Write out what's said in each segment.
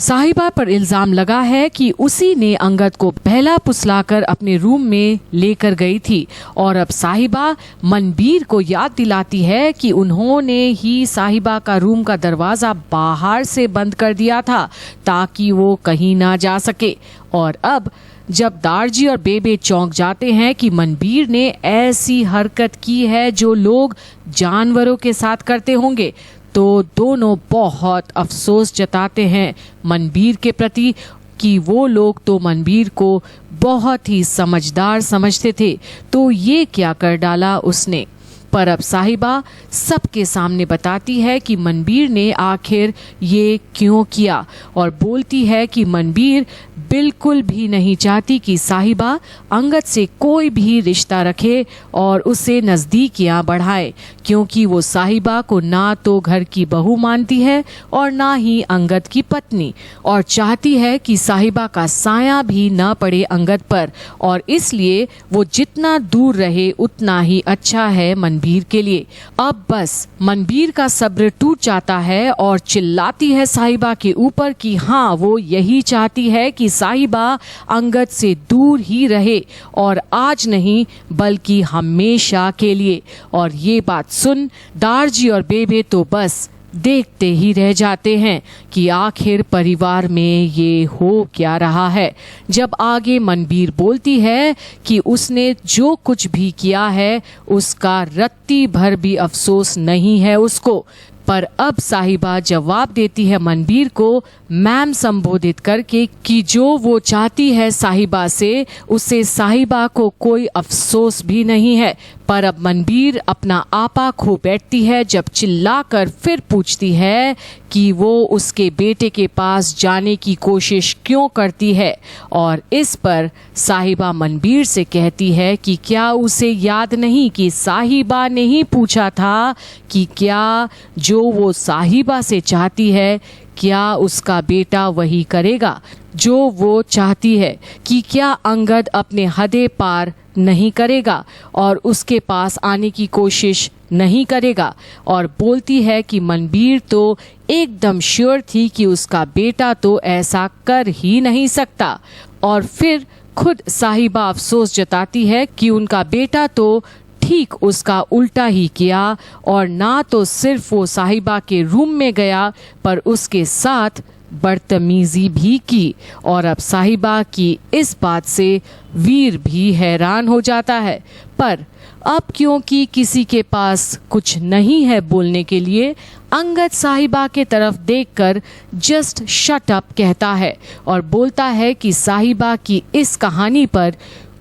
साहिबा पर इल्जाम लगा है कि उसी ने अंगद को पहला फुसलाकर अपने रूम में लेकर गई थी और अब साहिबा मनबीर को याद दिलाती है कि उन्होंने ही साहिबा का रूम का दरवाजा बाहर से बंद कर दिया था ताकि वो कहीं ना जा सके। और अब जब दारजी और बेबे चौंक जाते हैं कि मनबीर ने ऐसी हरकत की है जो लोग जानवरों के साथ करते होंगे, तो दोनों बहुत अफसोस जताते हैं मनबीर के प्रति कि वो लोग तो मनबीर को बहुत ही समझदार समझते थे, तो ये क्या कर डाला उसने। पर अब साहिबा सबके सामने बताती है कि मनबीर ने आखिर ये क्यों किया और बोलती है कि मनबीर बिल्कुल भी नहीं चाहती कि साहिबा अंगद से कोई भी रिश्ता रखे और उसे नज़दीकियां बढ़ाए, क्योंकि वो साहिबा को ना तो घर की बहू मानती है और ना ही अंगद की पत्नी, और चाहती है कि साहिबा का साया भी ना पड़े अंगद पर, और इसलिए वो जितना दूर रहे उतना ही अच्छा है मनबीर के लिए। अब बस मनबीर का सब्र टूट जाता है और चिल्लाती है साहिबा के ऊपर कि हाँ, वो यही चाहती है कि साहिबा अंगद से दूर ही रहे, और आज नहीं बल्कि हमेशा के लिए। और ये बात सुन दारजी और बेबे तो बस देखते ही रह जाते हैं कि आखिर परिवार में ये हो क्या रहा है। जब आगे मनबीर बोलती है कि उसने जो कुछ भी किया है उसका रत्ती भर भी अफसोस नहीं है उसको, पर अब साहिबा जवाब देती है मनबीर को मैम संबोधित करके कि जो वो चाहती है साहिबा से, उसे साहिबा को कोई अफसोस भी नहीं है। पर अब मनबीर अपना आपा खो बैठती है जब चिल्लाकर फिर पूछती है कि वो उसके बेटे के पास जाने की कोशिश क्यों करती है, और इस पर साहिबा मनबीर से कहती है कि क्या उसे याद नहीं कि साहिबा ने ही पूछा था कि क्या जो वो साहिबा से चाहती है क्या उसका बेटा वही करेगा जो वो चाहती है, कि क्या अंगद अपने हदे पार नहीं करेगा और उसके पास आने की कोशिश नहीं करेगा। और बोलती है कि मनबीर तो एकदम श्योर थी कि उसका बेटा तो ऐसा कर ही नहीं सकता, और फिर खुद साहिबा अफसोस जताती है कि उनका बेटा तो ठीक उसका उल्टा ही किया, और ना तो सिर्फ वो साहिबा के रूम में गया पर उसके साथ बदतमीजी भी की। और अब साहिबा की इस बात से वीर भी हैरान हो जाता है, पर अब क्योंकि किसी के पास कुछ नहीं है बोलने के लिए, अंगद साहिबा के तरफ देखकर जस्ट शट अप कहता है और बोलता है कि साहिबा की इस कहानी पर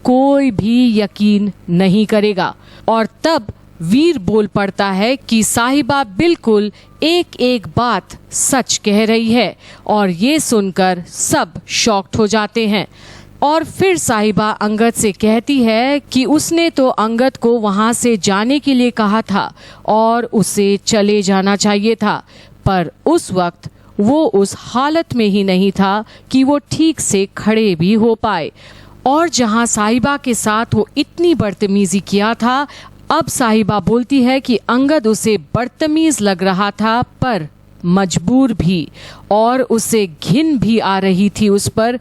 कोई भी यकीन नहीं करेगा। और तब वीर बोल पड़ता है कि साहिबा बिल्कुल एक एक बात सच कह रही है, और ये सुनकर सब शॉक्ड हो जाते हैं। और फिर साहिबा अंगद से कहती है कि उसने तो अंगद को वहाँ से जाने के लिए कहा था और उसे चले जाना चाहिए था, पर उस वक्त वो उस हालत में ही नहीं था कि वो ठीक से खड़े भी हो पाए। और जहाँ साहिबा के साथ वो इतनी बदतमीजी किया था, अब साहिबा बोलती है कि अंगद उसे बदतमीज लग रहा था पर मजबूर भी, और उसे घिन भी आ रही थी उस पर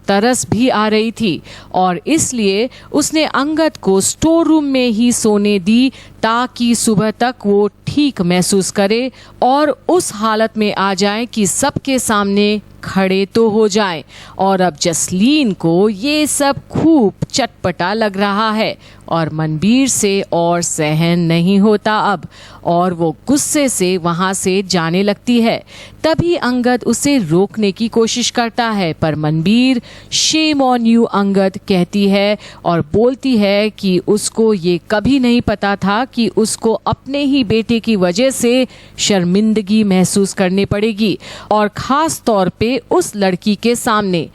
तरस भी आ रही थी, और इसलिए उसने अंगद को स्टोर रूम में ही सोने दी ताकि सुबह तक वो ठीक महसूस करे और उस हालत में आ जाए कि सबके सामने खड़े तो हो जाए। और अब जसलीन को ये सब खूब चटपटा लग रहा है और मनबीर से और सहन नहीं होता अब, और वो गुस्से से वहाँ से जाने लगती है। तभी अंगद उसे रोकने की कोशिश करता है, पर Manbir shame on you Angad कहती है और बोलती है कि उसको ये कभी नहीं पता था कि उसको अपने ही बेटे की वजह से शर्मिंदगी महसूस करनी पड़ेगी, और खास तौर पे उस लड़की के सामने।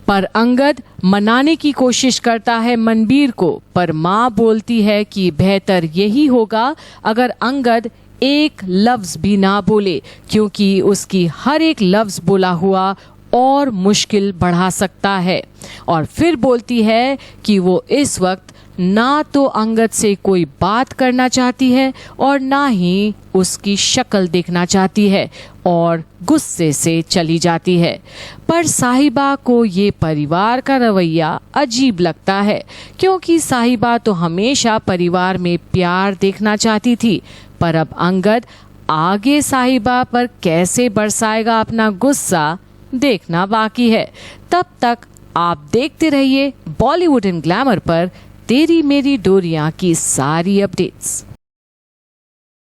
पर अंगद मनाने की कोशिश करता है मनबीर को, पर माँ बोलती है कि बेहतर यही होगा अगर अंगद एक लफ्ज भी ना बोले, क्योंकि उसकी हर एक लफ्ज बोला हुआ और मुश्किल बढ़ा सकता है। और फिर बोलती है कि वो इस वक्त ना तो अंगद से कोई बात करना चाहती है और ना ही उसकी शक्ल देखना चाहती है और गुस्से से चली जाती है। पर साहिबा को ये परिवार का रवैया अजीब लगता है, क्योंकि साहिबा तो हमेशा परिवार में प्यार देखना चाहती थी। पर अब अंगद आगे साहिबा पर कैसे बरसाएगा अपना गुस्सा, देखना बाकी है। तब तक आप देखते रहिए बॉलीवुड इन ग्लैमर पर तेरी मेरी डोरियां की सारी अपडेट्स।